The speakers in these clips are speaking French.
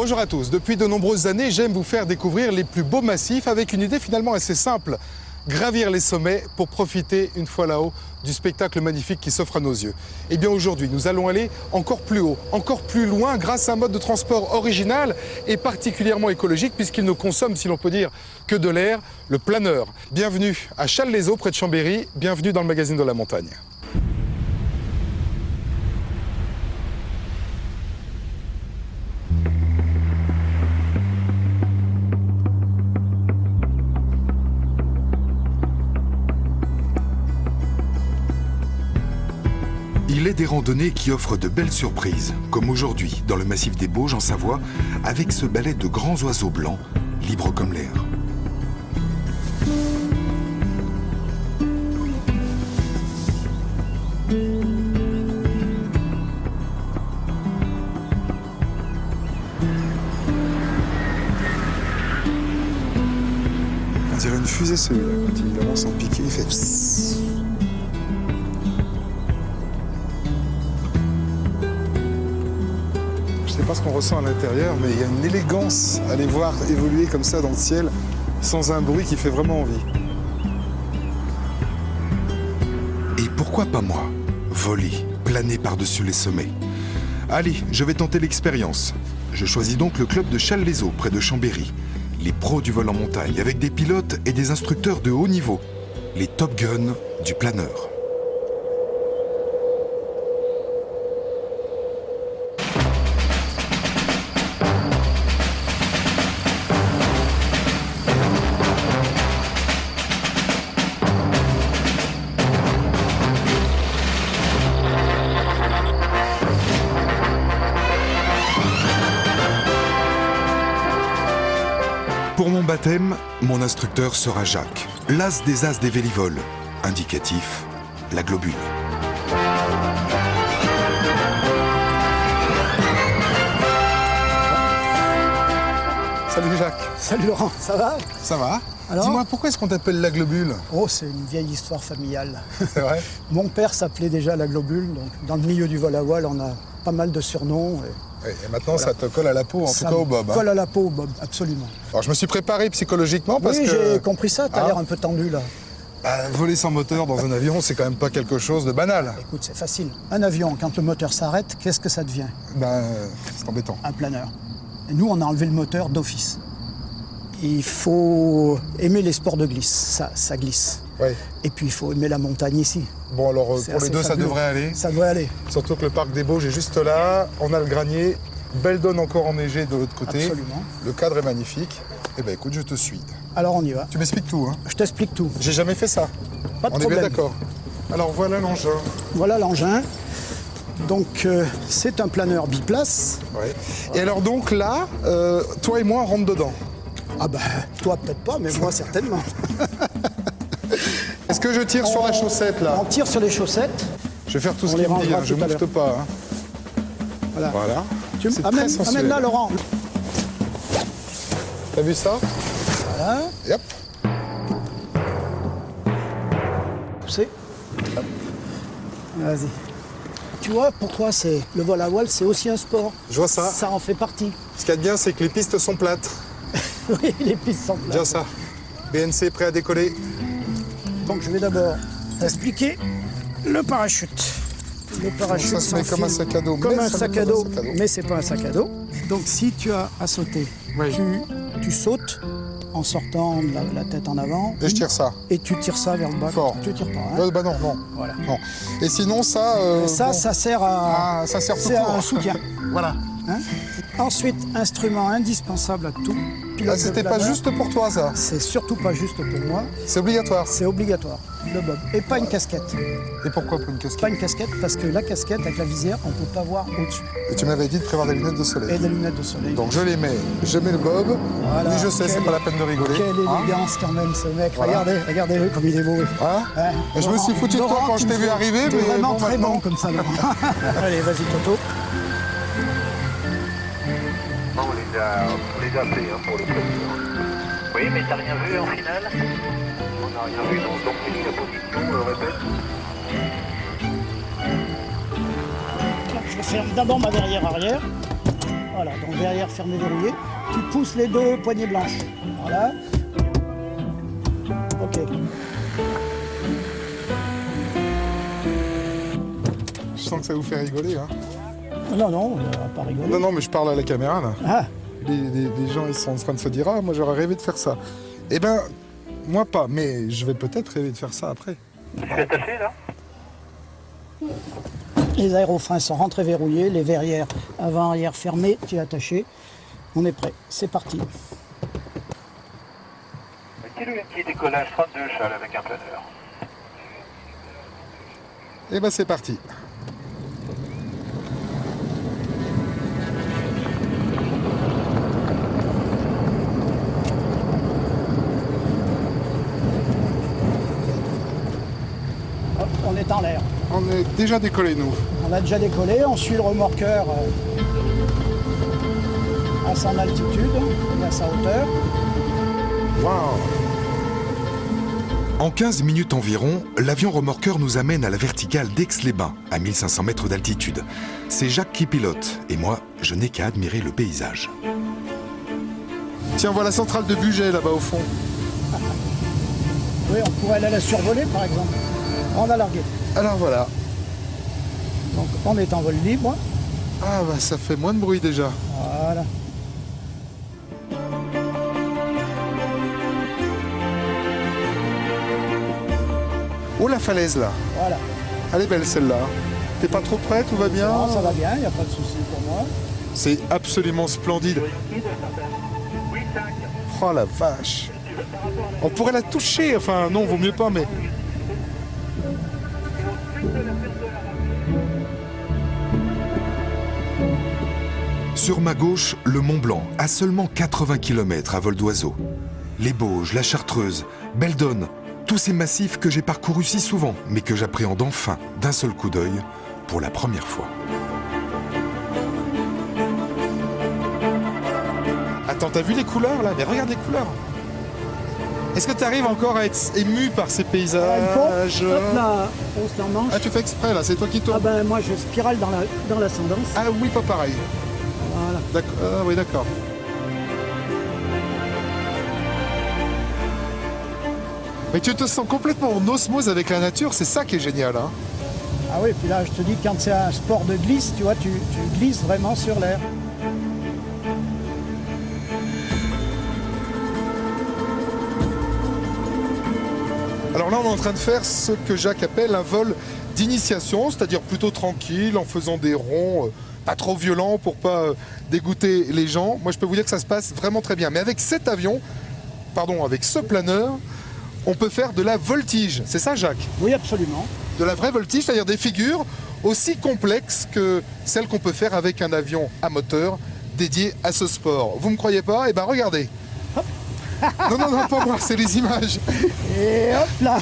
Bonjour à tous. Depuis de nombreuses années, j'aime vous faire découvrir les plus beaux massifs avec une idée finalement assez simple. Gravir les sommets pour profiter, une fois là-haut, du spectacle magnifique qui s'offre à nos yeux. Et bien aujourd'hui, nous allons aller encore plus haut, encore plus loin grâce à un mode de transport original et particulièrement écologique puisqu'il ne consomme, si l'on peut dire, que de l'air, le planeur. Bienvenue à Challes-les-Eaux, près de Chambéry. Bienvenue dans le magazine de la montagne. Il est des randonnées qui offrent de belles surprises, comme aujourd'hui dans le massif des Bauges en Savoie, avec ce ballet de grands oiseaux blancs, libres comme l'air. On dirait une fusée celui-là, quand il avance en piqué, il fait psss. Je ne sais pas ce qu'on ressent à l'intérieur, mais il y a une élégance à les voir évoluer comme ça dans le ciel, sans un bruit qui fait vraiment envie. Et pourquoi pas moi? Voler, planer par-dessus les sommets. Allez, je vais tenter l'expérience. Je choisis donc le club de Challes-les-Eaux, près de Chambéry. Les pros du vol en montagne, avec des pilotes et des instructeurs de haut niveau. Les Top Gun du planeur. Pour mon baptême, mon instructeur sera Jacques, l'as des as des vélivoles, indicatif, la globule. Salut Jacques. Salut Laurent, ça va? Ça va? Alors? Dis-moi, pourquoi est-ce qu'on t'appelle la globule? Oh, c'est une vieille histoire familiale. C'est vrai? Mon père s'appelait déjà la globule, donc dans le milieu du vol à voile, on a pas mal de surnoms. Oui, et maintenant Voilà. ça te colle à la peau, en tout cas au bob. Colle à la peau au bob, absolument. Alors je me suis préparé psychologiquement parce Oui, que j'ai compris ça, t'as l'air un peu tendu là. Voler sans moteur dans un avion, c'est quand même pas quelque chose de banal. Écoute, c'est facile. Un avion, quand le moteur s'arrête, qu'est-ce que ça devient? C'est embêtant. Un planeur. Et nous, on a enlevé le moteur d'office. Il faut aimer les sports de glisse, ça glisse. Oui. Et puis il faut aimer la montagne ici. Bon alors C'est pour les assez deux ça fabuleux. devrait aller. Ça devrait aller, Surtout que le parc des Bauges est juste là, on a le granier, belle donne encore enneigée de l'autre côté. absolument. Le cadre est magnifique. Eh ben écoute, je te suis. Alors on y va. Tu m'expliques tout, hein? Je t'explique tout. J'ai jamais fait ça. Pas de On est bien problème. d'accord. Alors voilà l'engin. Voilà l'engin. Donc c'est un planeur biplace. Ouais. Et alors donc là, toi et moi on rentre dedans. Ah ben, toi peut-être pas, mais moi certainement. Est-ce que je tire sur la chaussette là? On tire sur les chaussettes. Je vais faire tout ce On qu'il les me dit, rangera hein. Je tout à moufte l'heure. pas. Hein. Voilà. Voilà. Tu C'est amène, très sensuel. amène là, Laurent. T'as vu ça? Voilà. Et hop. Poussez. Hop. Vas-y. Tu vois pourquoi c'est le vol à voile, c'est aussi un sport. Je vois ça. Ça en fait partie. Ce qu'il y a de bien, c'est que les pistes sont plates. Oui, les pistes sont Déjà plates. ça. BNC prêt à décoller. Donc je vais d'abord t'expliquer le parachute. Le parachute Ça se met comme un s'enfile sac à dos. Comme Mais un ça sac met à comme un dos, sac à dos. mais c'est pas un sac à dos. Donc si tu as à sauter, Oui. tu sautes en sortant la tête en avant Et je tire ça. et tu tires ça vers le bas. Fort. Tu tires pas. Hein. Bah non, non. Voilà. Non. Et sinon, ça. Ça, bon. ça sert à. Ah, ça sert tout c'est court. un soutien. Voilà. Hein. Ensuite, instrument indispensable à tout. pilote Ah, c'était de pas planeur. juste pour toi, ça. C'est surtout pas juste pour moi. C'est obligatoire. C'est obligatoire. Le bob. Et pas une casquette. Et pourquoi pas une casquette? Pas une casquette parce que la casquette avec la visière, on peut pas voir au-dessus. Et tu m'avais dit de prévoir des lunettes de soleil. Et des lunettes de soleil. Donc je les mets. Je mets le bob. Voilà. Oui, je sais, c'est Quelle- pas la peine de rigoler. Quelle Hein élégance quand même ce mec. Voilà. Regardez comme il est beau. Hein Hein, Et je me Laurent, suis foutu de toi Laurent, quand je tu t'ai me vu fais- arriver, t'es mais vraiment bon, très maintenant. bon comme ça, Laurent. Allez, vas-y, Toto. On les a appelés hein, pour le président. Oui, mais t'as rien vu en finale? On n'a rien vu, donc on dit la position, répète. Je ferme d'abord ma verrière arrière. Voilà, donc verrière fermée, verrouillée. Tu pousses les deux poignées blanches. Voilà. Ok. Je sens que ça vous fait rigoler. Hein. Non, non, on va pas rigoler. Non, non, mais je parle à la caméra là. Ah, Les gens ils sont en train de se dire ah moi j'aurais rêvé de faire ça. Eh ben moi pas, mais je vais peut-être rêver de faire ça après. Je suis attaché là. les aérofreins sont rentrés verrouillés, les verrières avant-arrière fermées, tu es attaché. On est prêt, c'est parti. Mettez-lui un petit décollage 32 châles avec un planeur. Eh ben c'est parti. Hop, on est en l'air. On est déjà décollé nous. On a déjà décollé, on suit le remorqueur à son altitude et à sa hauteur. Waouh. En 15 minutes environ, l'avion remorqueur nous amène à la verticale d'Aix-les-Bains, à 1500 mètres d'altitude. C'est Jacques qui pilote, et moi, je n'ai qu'à admirer le paysage. Tiens, voilà la centrale de Bugey là-bas au fond. Oui, on pourrait aller la survoler par exemple. On a largué. Alors voilà. Donc on est en vol libre. Ah bah ça fait moins de bruit déjà. Voilà. Oh la falaise là. Voilà. Elle est belle celle-là. T'es pas trop près, tout va bien? Non, ça va bien, il n'y a pas de souci pour moi. C'est absolument splendide. Oh la vache. On pourrait la toucher, enfin non, vaut mieux pas, mais... Sur ma gauche, le Mont Blanc, à seulement 80 km à vol d'oiseau. Les Bauges, la Chartreuse, Beldonne, tous ces massifs que j'ai parcourus si souvent, mais que j'appréhende enfin, d'un seul coup d'œil, pour la première fois. Attends, t'as vu les couleurs là? Mais regarde les couleurs. Est-ce que tu arrives encore à être ému par ces paysages? Hop là, on se l'emmanche. Ah, tu fais exprès là, c'est toi qui Ah tournes. ben moi je spirale dans l'ascendance. Ah oui, pas pareil. Voilà. D'accord. Ah oui, d'accord. Mais tu te sens complètement en osmose avec la nature, c'est ça qui est génial. Hein. Ah oui, puis là je te dis quand c'est un sport de glisse, tu vois, tu glisses vraiment sur l'air. Alors là, on est en train de faire ce que Jacques appelle un vol d'initiation, c'est-à-dire plutôt tranquille, en faisant des ronds, pas trop violents pour pas dégoûter les gens. Moi, je peux vous dire que ça se passe vraiment très bien. Mais avec cet avion, pardon, avec ce planeur, on peut faire de la voltige. C'est ça, Jacques? Oui, absolument. De la vraie voltige, c'est-à-dire des figures aussi complexes que celles qu'on peut faire avec un avion à moteur dédié à ce sport. Vous me croyez pas? Eh ben regardez. Non, non, non, pas moi, c'est les images. Et hop là.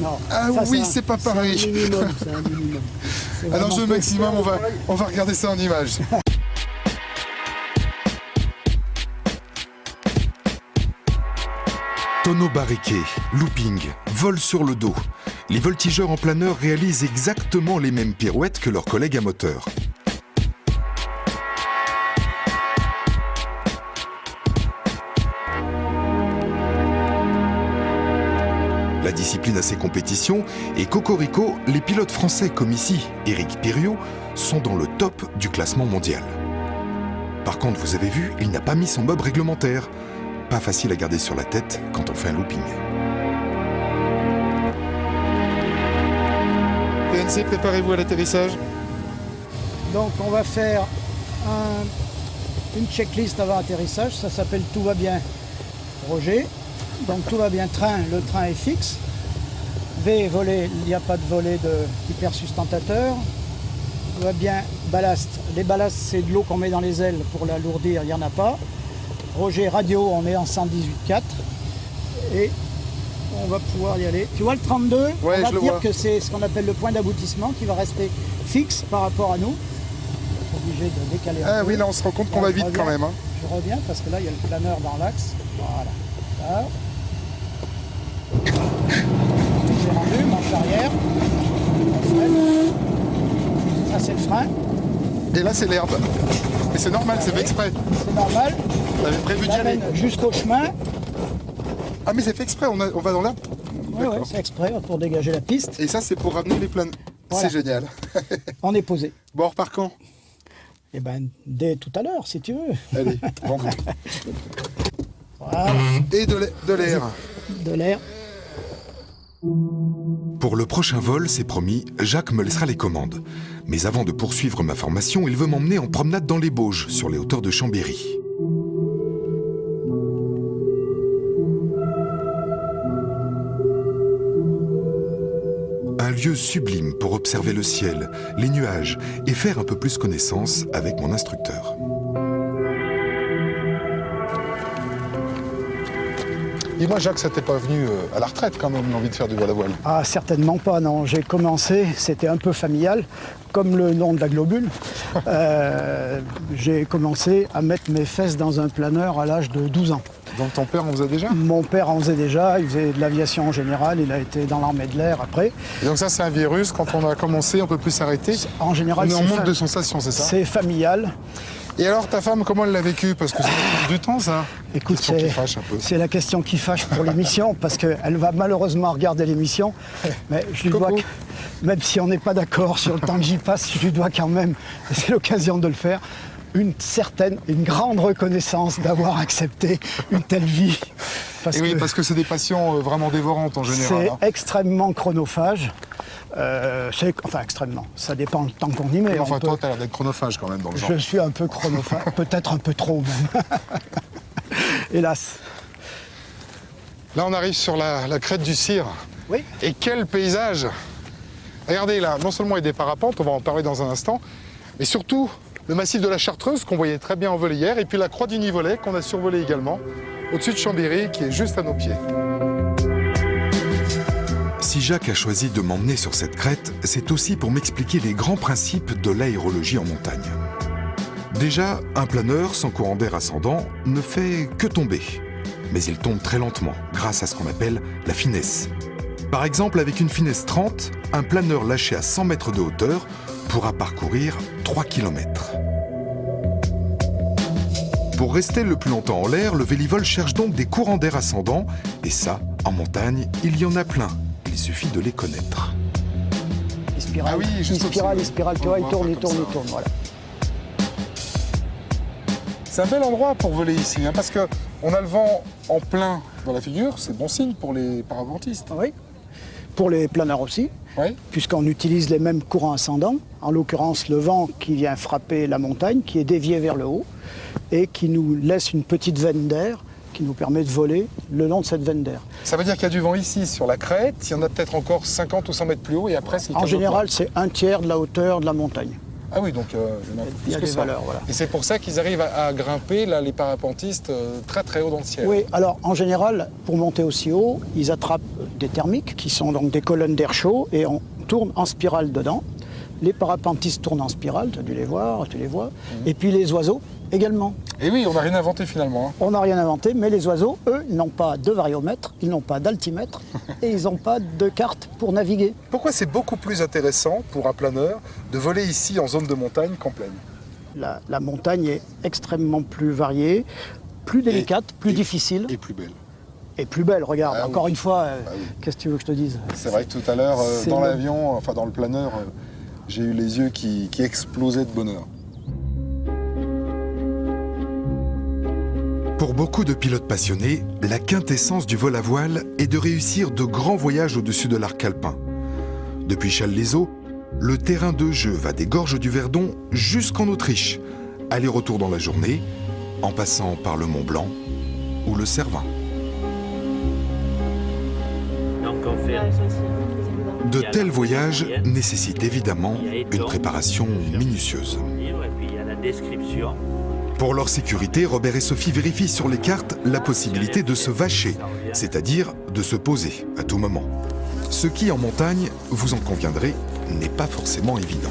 Non, Ah ça, oui, c'est pas pareil. C'est un minimum, c'est un minimum. C'est Alors vraiment je peu. maximum, on va regarder ça en images. Tonneau barriqué, looping, vol sur le dos. Les voltigeurs en planeur réalisent exactement les mêmes pirouettes que leurs collègues à moteur. La discipline a ses compétitions et cocorico, les pilotes français comme ici, Éric Piriot, sont dans le top du classement mondial. Par contre, vous avez vu, il n'a pas mis son bob réglementaire. Pas facile à garder sur la tête quand on fait un looping. PNC, préparez-vous à l'atterrissage. Donc on va faire une checklist avant atterrissage, ça s'appelle tout va bien Roger. Donc tout va bien train, le train est fixe. V volet, il n'y a pas de volet d'hypersustentateur. Tout va bien ballast. Les ballasts c'est de l'eau qu'on met dans les ailes pour l'alourdir, il n'y en a pas. Roger radio, on est en 118.4 et on va pouvoir y aller. Tu vois le 32, Ouais, on va je le dire vois. que c'est ce qu'on appelle le point d'aboutissement qui va rester fixe par rapport à nous. Obligé de décaler un Ah peu. oui, là on se rend compte qu'on va vite quand même. Hein. Je reviens parce que là il y a le planeur dans l'axe. Voilà. Là. J'ai rendu, manche arrière. On freine. Ça c'est le frein. Et là, c'est l'herbe. Mais c'est normal, c'est fait exprès. C'est normal. On avait prévu On d'y aller. l'amène jusqu'au chemin. Ah, mais c'est fait exprès, on va dans l'herbe. Oui, D'accord. c'est exprès pour dégager la piste. Et ça, c'est pour ramener les planes. Voilà. C'est génial. On est posé. Bon, on repart quand? Eh ben, dès tout à l'heure, si tu veux. Allez, bon goût. Voilà, Et de l'air. de l'air. Pour le prochain vol, c'est promis, Jacques me laissera les commandes. Mais avant de poursuivre ma formation, il veut m'emmener en promenade dans les Bauges, sur les hauteurs de Chambéry. Un lieu sublime pour observer le ciel, les nuages et faire un peu plus connaissance avec mon instructeur. Dis-moi, Jacques, ça t'est pas venu à la retraite quand même, l'envie de faire du vol à voile? Ah, certainement pas, non. J'ai commencé, c'était un peu familial, comme le nom de la globule. J'ai commencé à mettre mes fesses dans un planeur à l'âge de 12 ans. Donc ton père en faisait déjà? Mon père en faisait déjà, il faisait de l'aviation en général, il a été dans l'armée de l'air après. Et donc ça, c'est un virus, quand on a commencé, on peut plus s'arrêter. En général, On est en c'est manque de sensations, c'est ça? c'est familial. Et alors, ta femme, comment elle l'a vécu? Parce que ça prend du temps, ça. Écoute, Question qui fâche un peu. c'est la question qui fâche pour l'émission, parce qu'elle va malheureusement regarder l'émission. Mais je lui dois, Coucou. même si on n'est pas d'accord sur le temps que j'y passe, je lui dois quand même, et c'est l'occasion de le faire, une grande reconnaissance d'avoir accepté une telle vie. Et oui, parce que c'est des passions vraiment dévorantes en général. c'est Hein. extrêmement chronophage. Enfin, extrêmement. Ça dépend du temps qu'on y met. Enfin, On peut- toi, t'as l'air d'être chronophage quand même dans le genre. Je suis un peu chronophage, peut-être un peu trop même. Hélas. Là, on arrive sur la crête du Cire. Oui. Et quel paysage! Regardez là, non seulement il y a des parapentes, on va en parler dans un instant, mais surtout le massif de la Chartreuse qu'on voyait très bien en vol hier, et puis la croix du Nivolet qu'on a survolé également, au-dessus de Chambéry, qui est juste à nos pieds. Si Jacques a choisi de m'emmener sur cette crête, c'est aussi pour m'expliquer les grands principes de l'aérologie en montagne. Déjà, un planeur sans courant d'air ascendant ne fait que tomber. Mais il tombe très lentement, grâce à ce qu'on appelle la finesse. Par exemple, avec une finesse 30, un planeur lâché à 100 mètres de hauteur pourra parcourir 3 km. Pour rester le plus longtemps en l'air, le vélivol cherche donc des courants d'air ascendants, et ça, en montagne, il y en a plein. Il suffit de les connaître. Les spirales, Ah oui, juste les spirales, au-dessus. les spirales, tu On vois, le ils voit tournent, pas ils tournent, comme ils ça. tournent, voilà. C'est un bel endroit pour voler ici, hein, parce qu'on a le vent en plein dans la figure, c'est bon signe pour les parapentistes. Oui. Pour les planeurs aussi, Oui. puisqu'on utilise les mêmes courants ascendants, en l'occurrence le vent qui vient frapper la montagne, qui est dévié vers le haut, et qui nous laisse une petite veine d'air qui nous permet de voler le long de cette veine d'air. Ça veut dire qu'il y a du vent ici sur la crête, il y en a peut-être encore 50 ou 100 mètres plus haut, et après c'est le En calme général, c'est un tiers de la hauteur de la montagne. plat. Ah oui, donc Il y a plus que des ça. valeurs, voilà. Et c'est pour ça qu'ils arrivent à grimper, là, les parapentistes, très très haut dans le ciel. Oui, alors en général, pour monter aussi haut, ils attrapent des thermiques, qui sont donc des colonnes d'air chaud, et on tourne en spirale dedans. Les parapentistes tournent en spirale, tu as dû les voir, tu les vois. Et puis les oiseaux également. Et oui, on n'a rien inventé finalement. Hein. On n'a rien inventé, mais les oiseaux, eux, ils n'ont pas de variomètre, ils n'ont pas d'altimètre, et ils n'ont pas de carte pour naviguer. Pourquoi c'est beaucoup plus intéressant pour un planeur de voler ici en zone de montagne qu'en plaine? La montagne est extrêmement plus variée, plus délicate, plus difficile, Et plus belle. et plus belle. Regarde, Ah encore oui. une fois, oui. qu'est-ce que tu veux que je te dise? C'est vrai que tout à l'heure, C'est dans le- l'avion, enfin dans le planeur, j'ai eu les yeux qui explosaient de bonheur. Pour beaucoup de pilotes passionnés, la quintessence du vol à voile est de réussir de grands voyages au-dessus de l'arc alpin. Depuis Challes-les-Eaux, le terrain de jeu va des gorges du Verdon jusqu'en Autriche, aller-retour dans la journée, en passant par le Mont Blanc ou le Cervin. Donc on fait De tels voyages nécessitent évidemment une préparation minutieuse. et puis il y a la description. Pour leur sécurité, Robert et Sophie vérifient sur les cartes la possibilité de se vacher, c'est-à-dire de se poser à tout moment. Ce qui, en montagne, vous en conviendrez, n'est pas forcément évident.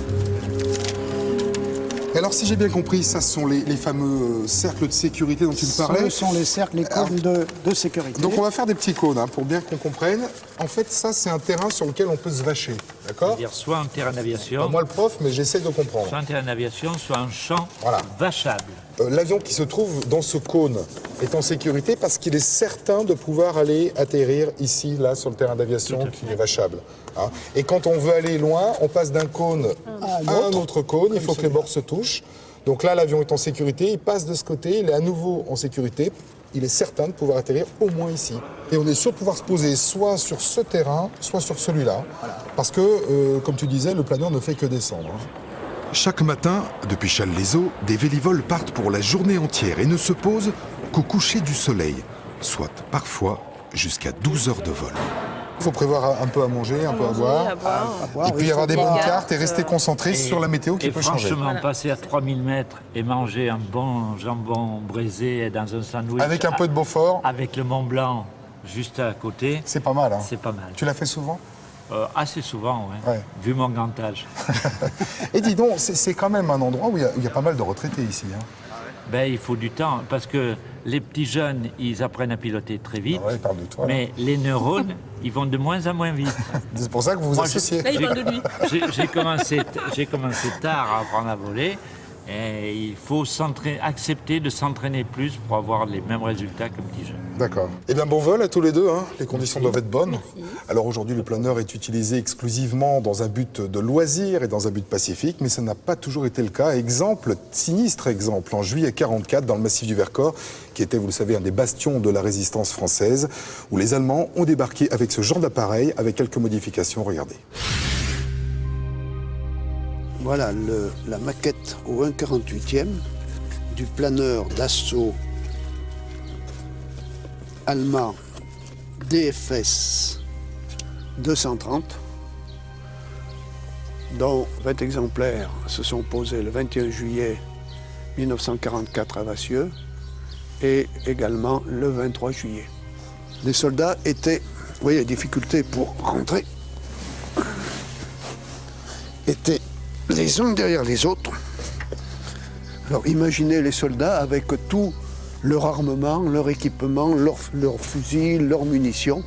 Et alors, si j'ai bien compris, ça ce sont les fameux cercles de sécurité dont tu me parlais. Ce sont les cercles, les cônes de sécurité. Donc on va faire des petits cônes hein, pour bien qu'on comprenne. En fait, ça, c'est un terrain sur lequel on peut se vacher. D'accord. C'est-à-dire soit en terrain d'aviation, Moi le prof, mais j'essaie de comprendre. soit en terrain d'aviation, soit en champ Voilà. vachable. L'avion qui se trouve dans ce cône est en sécurité parce qu'il est certain de pouvoir aller atterrir ici, là, sur le terrain d'aviation qui est vachable. Hein. Et quand on veut aller loin, on passe d'un cône à un autre cône, il faut que les bords se touchent. Donc là, l'avion est en sécurité, il passe de ce côté, il est à nouveau en sécurité. Il est certain de pouvoir atterrir au moins ici. Et on est sûr de pouvoir se poser soit sur ce terrain, soit sur celui-là. Parce que, comme tu disais, le planeur ne fait que descendre. Chaque matin, depuis Challes-les-Eaux, des vélivoles partent pour la journée entière et ne se posent qu'au coucher du soleil, soit parfois jusqu'à 12 heures de vol. Il faut prévoir un peu à manger, un peu à boire. Et puis avoir des bonnes cartes et rester concentré sur la météo qui peut changer. Franchement, passer à 3000 mètres et manger un bon jambon braisé dans un sandwich... Avec un peu de Beaufort, Avec le Mont Blanc juste à côté, c'est pas mal. Hein. c'est pas mal. Tu l'as fait souvent? Assez souvent, Ouais. vu mon grand âge. Et dis donc, c'est quand même un endroit où il y a pas mal de retraités ici. Hein. Ben, il faut du temps, parce que les petits jeunes, ils apprennent à piloter très vite, Ah ouais, parle de toi. Là. mais les neurones, ils vont de moins en moins vite. C'est pour ça que vous vous Moi, associez. Là, il parle de lui. J'ai commencé tard à apprendre à voler, et il faut accepter de s'entraîner plus pour avoir les mêmes résultats que petit jeune. D'accord. Eh bien, bon vol à tous les deux. Hein. Les conditions doivent être bonnes. Alors aujourd'hui, le planeur est utilisé exclusivement dans un but de loisir et dans un but pacifique, mais ça n'a pas toujours été le cas. Sinistre exemple, en juillet 1944, dans le massif du Vercors, qui était, vous le savez, un des bastions de la résistance française, où les Allemands ont débarqué avec ce genre d'appareil, avec quelques modifications. Regardez. Voilà la maquette au 1/48e du planeur d'assaut allemand DFS 230, dont 20 exemplaires se sont posés le 21 juillet 1944 à Vassieux et également le 23 juillet. Les soldats étaient, vous voyez, les difficultés pour rentrer étaient les uns derrière les autres. Alors imaginez les soldats avec tout leur armement, leur équipement, leurs fusils, leurs munitions.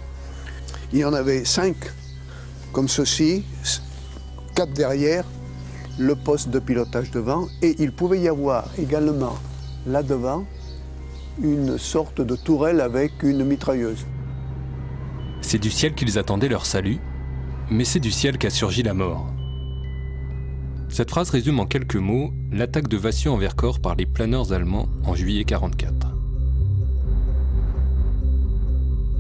Il y en avait 5 comme ceci, 4 derrière, le poste de pilotage devant, et il pouvait y avoir également là devant une sorte de tourelle avec une mitrailleuse. C'est du ciel qu'ils attendaient leur salut, mais c'est du ciel qu'a surgi la mort. Cette phrase résume en quelques mots l'attaque de Vassieux en Vercors par les planeurs allemands en juillet 1944.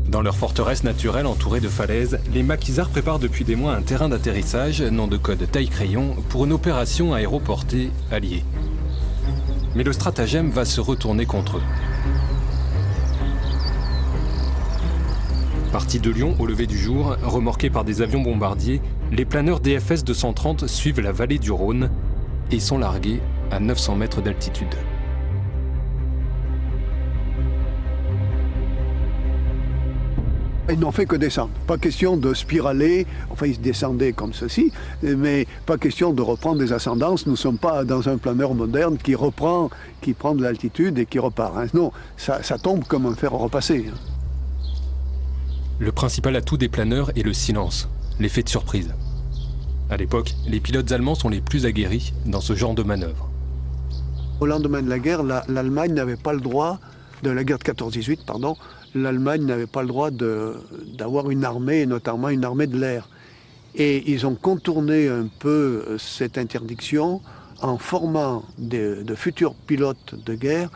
Dans leur forteresse naturelle entourée de falaises, les maquisards préparent depuis des mois un terrain d'atterrissage, nom de code taille-crayon, pour une opération aéroportée alliée. Mais le stratagème va se retourner contre eux. Partis de Lyon au lever du jour, remorqués par des avions bombardiers, les planeurs DFS 230 suivent la vallée du Rhône et sont largués à 900 mètres d'altitude. Ils n'ont fait que descendre. Pas question de spiraler, enfin ils descendaient comme ceci, mais pas question de reprendre des ascendances. Nous ne sommes pas dans un planeur moderne qui prend de l'altitude et qui repart. Hein. Non, ça tombe comme un fer à repasser. Hein. Le principal atout des planeurs est le silence, l'effet de surprise. À l'époque, les pilotes allemands sont les plus aguerris dans ce genre de manœuvre. Au lendemain de la guerre, l'Allemagne n'avait pas le droit, de la guerre de 14-18, pardon, l'Allemagne n'avait pas le droit d'avoir une armée, et notamment une armée de l'air. Et ils ont contourné un peu cette interdiction en formant de futurs pilotes de guerre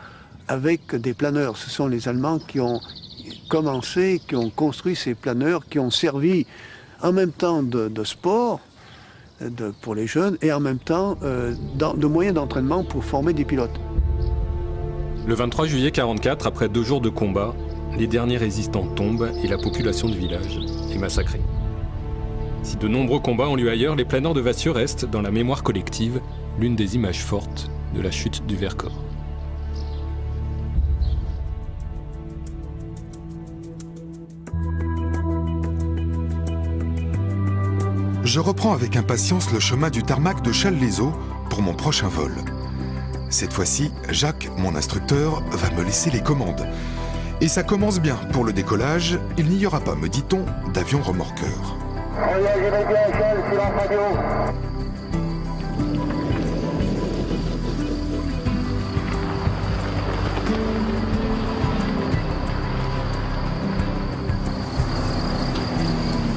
avec des planeurs. Ce sont les Allemands qui ont commencé, qui ont construit ces planeurs, qui ont servi en même temps de sport pour les jeunes et en même temps de moyens d'entraînement pour former des pilotes. Le 23 juillet 1944, après 2 jours de combat, les derniers résistants tombent et la population du village est massacrée. Si de nombreux combats ont lieu ailleurs, les planeurs de Vassieux restent, dans la mémoire collective, l'une des images fortes de la chute du Vercors. Je reprends avec impatience le chemin du tarmac de Challes-les-Eaux pour mon prochain vol. Cette fois-ci, Jacques, mon instructeur, va me laisser les commandes. Et ça commence bien. Pour le décollage, il n'y aura pas, me dit-on, d'avion remorqueur. Voyage immédiat échelle, silence radio.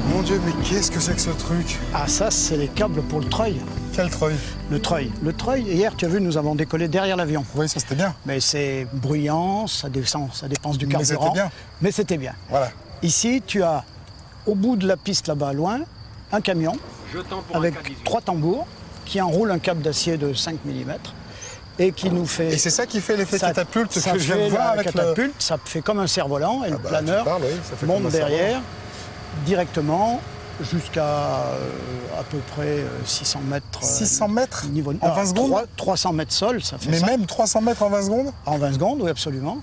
Mon Dieu, mais qu'est-ce que c'est que ce truc? Ah, ça, c'est les câbles pour le treuil. Quel treuil? Le treuil. Le treuil, hier, tu as vu, nous avons décollé derrière l'avion. Oui, ça c'était bien. Mais c'est bruyant, ça descend, ça dépense du Mais carburant. c'était bien. Mais c'était bien. Voilà. Ici, tu as, au bout de la piste là-bas, loin, un camion avec 3 tambours qui enroule un câble d'acier de 5 mm et qui nous fait... Et c'est ça qui fait l'effet ça- catapulte ça que je viens de fait voir la avec catapulte, ça fait comme un cerf-volant et le Ah bah, planeur tu parles, oui, ça fait comme monte un cerf-volant. derrière directement jusqu'à à peu près 600 mètres. 600 mètres niveau, en 20 secondes 300 mètres sol, ça fait Mais ça. même 300 mètres en 20 secondes? En 20 secondes, oui, absolument.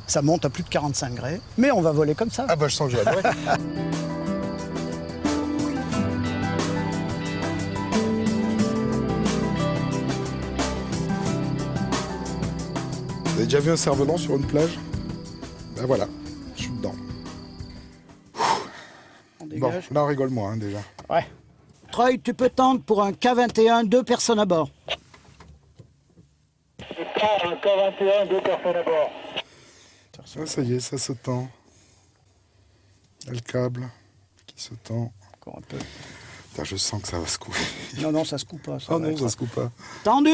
Ça monte à plus de 45 degrés. Mais on va voler comme ça. Ah bah je sens que je vais adorer. Vous avez déjà vu un cerf-volant sur une plage? Ben voilà, je suis dedans. On Bon, dégage. là on rigole moins hein, déjà. Ouais. Treuil, tu peux tendre pour un K21, 2 personnes à bord. Je prends un K21, 2 personnes à bord. Ah, ça y est, ça se tend. Il y a le câble qui se tend. Encore un peu. Putain, je sens que ça va se couper. Non, non, ça se coupe pas. Oh non, ça se coupe pas. Tendu.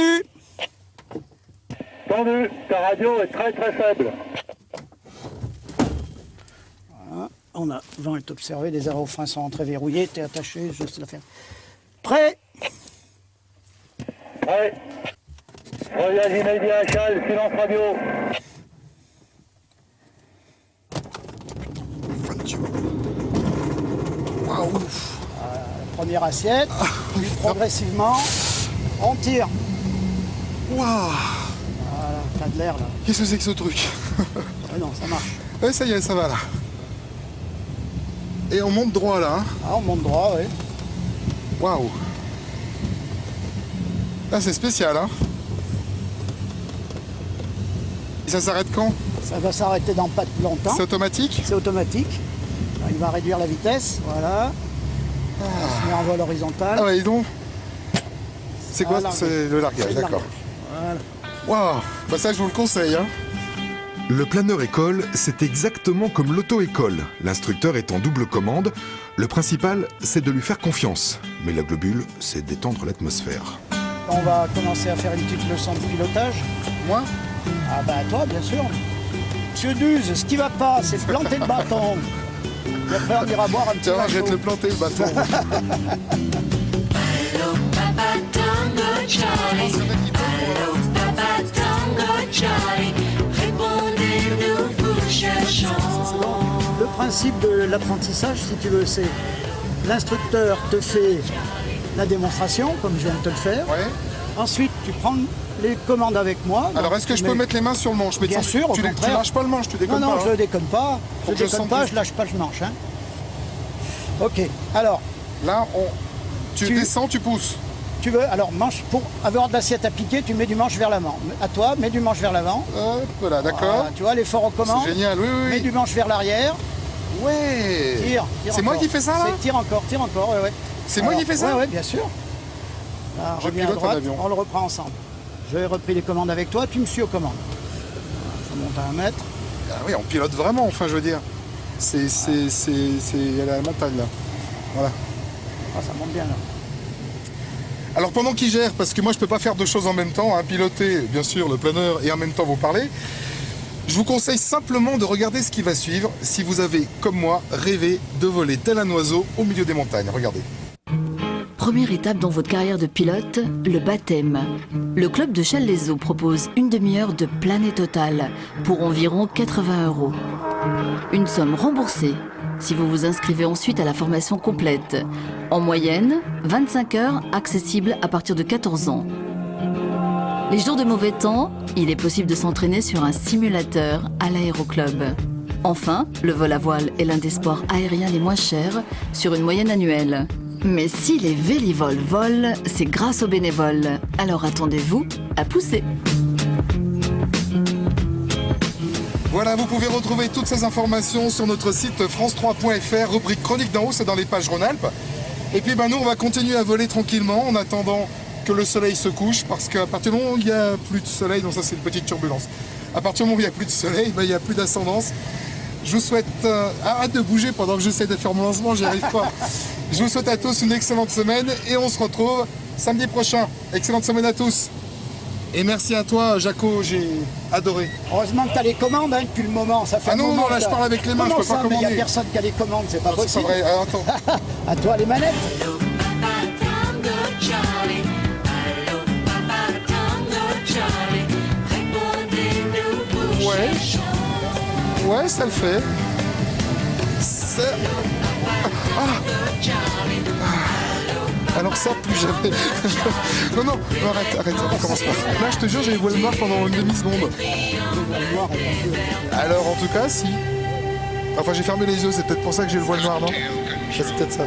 Tendu, ta radio est très très faible. On a, vent est observé, les aérofreins sont entrés verrouillés, t'es attaché, juste la faire. Prêt? Ouais. Voyage immédiat échelle, silence radio. Waouh. Première assiette, puis progressivement, on tire. Waouh. Voilà, t'as de l'air là. Qu'est-ce que c'est que ce truc? Ah non, ça marche. Ouais, ça y est, ça va là. Et on monte droit là. Hein. Ah, on monte droit, oui. Waouh. Là, c'est spécial, hein. Et ça s'arrête quand? Ça va s'arrêter dans pas longtemps. C'est automatique? C'est automatique. Alors, il va réduire la vitesse, voilà. On se met en vol horizontal. Ah ouais, dis donc. C'est quoi? Ah, largage. C'est le largage, C'est le d'accord. largage. Voilà. Waouh. Bah ça, je vous le conseille, hein. Le planeur école, c'est exactement comme l'auto-école. L'instructeur est en double commande. Le principal, c'est de lui faire confiance. Mais la globule, c'est d'étendre l'atmosphère. On va commencer à faire une petite leçon de pilotage. Moi? Ah bah toi, bien sûr. Monsieur Duze, ce qui va pas, c'est planter le bâton. Et après, on ira boire un petit Tiens, verre je vais te chaud. le planter, le bâton. Hello, Papa Tango Charlie. Hello, Papa Tango Charlie. Répondez, nous vous cherchons. Le principe de l'apprentissage, si tu veux, c'est l'instructeur te fait la démonstration, comme je viens de te le faire. Ouais. Ensuite, tu prends les commandes avec moi. Alors, Donc, est-ce que tu je peux mets- mettre les mains sur le manche? Mais Bien tu- sûr, au tu contraire. lâches pas le manche, tu Non, déconnes non, pas. je hein. déconne pas. Faut Je que je déconne sente pas, que- je lâche pas le manche. Hein. Ok, alors, Là, tu Tu- descends, tu pousses. tu veux, alors manche, pour avoir de l'assiette à piquer, tu mets du manche vers l'avant. À toi, mets du manche vers l'avant. Hop, voilà, d'accord. Voilà, tu vois, l'effort aux commandes. C'est génial, oui, oui, Mets oui. du manche vers l'arrière. Ouais. Tire. C'est moi encore. qui fais ça, là? C'est tire encore, ouais, ouais. C'est moi qui fais ça? Ouais, bien sûr. Là, Je reviens à pilote droite, l'avion. on le reprend ensemble. J'ai repris les commandes avec toi, tu me suis aux commandes. Ça monte à 1 mètre. Ah oui, on pilote vraiment, enfin, je veux dire. C'est à la montagne, là. Voilà. Ah, ça monte bien là. Alors pendant qu'il gère, parce que moi je peux pas faire deux choses en même temps, hein, piloter bien sûr le planeur et en même temps vous parler, je vous conseille simplement de regarder ce qui va suivre si vous avez, comme moi, rêvé de voler tel un oiseau au milieu des montagnes. Regardez. Première étape dans votre carrière de pilote, le baptême. Le club de Chelles-les-Eaux propose une demi-heure de plané total pour environ 80 €. Une somme remboursée si vous vous inscrivez ensuite à la formation complète. En moyenne, 25 heures accessibles à partir de 14 ans. Les jours de mauvais temps, il est possible de s'entraîner sur un simulateur à l'aéroclub. Enfin, le vol à voile est l'un des sports aériens les moins chers sur une moyenne annuelle. Mais si les vélivoles volent, c'est grâce aux bénévoles. Alors attendez-vous à pousser. Voilà, vous pouvez retrouver toutes ces informations sur notre site france3.fr, rubrique Chronique d'en haut, c'est dans les pages Rhône-Alpes. Et puis nous, on va continuer à voler tranquillement en attendant que le soleil se couche, parce qu'à partir du moment où il n'y a plus de soleil, donc ça c'est une petite turbulence, à partir du moment où il n'y a plus de soleil, il n'y a plus d'ascendance. Je vous souhaite, arrête de bouger pendant que j'essaie de faire mon lancement, j'y arrive pas. Je vous souhaite à tous une excellente semaine et on se retrouve samedi prochain. Excellente semaine à tous. Et merci à toi, Jaco, j'ai adoré. Heureusement que tu as les commandes depuis le moment. Ça fait Ah un non, moment là que je parle avec les mains, je peux pas Il n'y a commander. personne qui a les commandes, c'est pas C'est pas possible. vrai, alors, attends. À toi les manettes. Allô, Papa Tango Charlie. Allô, Papa Tango Charlie. Répondez-nous, vous Ouais. cherchons. Ouais, ça le fait. Ça... Alors ça, plus jamais. non, arrête, on recommence pas. Là, je te jure, j'ai les voiles noires pendant une demi-seconde. Alors, en tout cas, si. Enfin, j'ai fermé les yeux, c'est peut-être pour ça que j'ai le voile noir, non? C'est peut-être ça.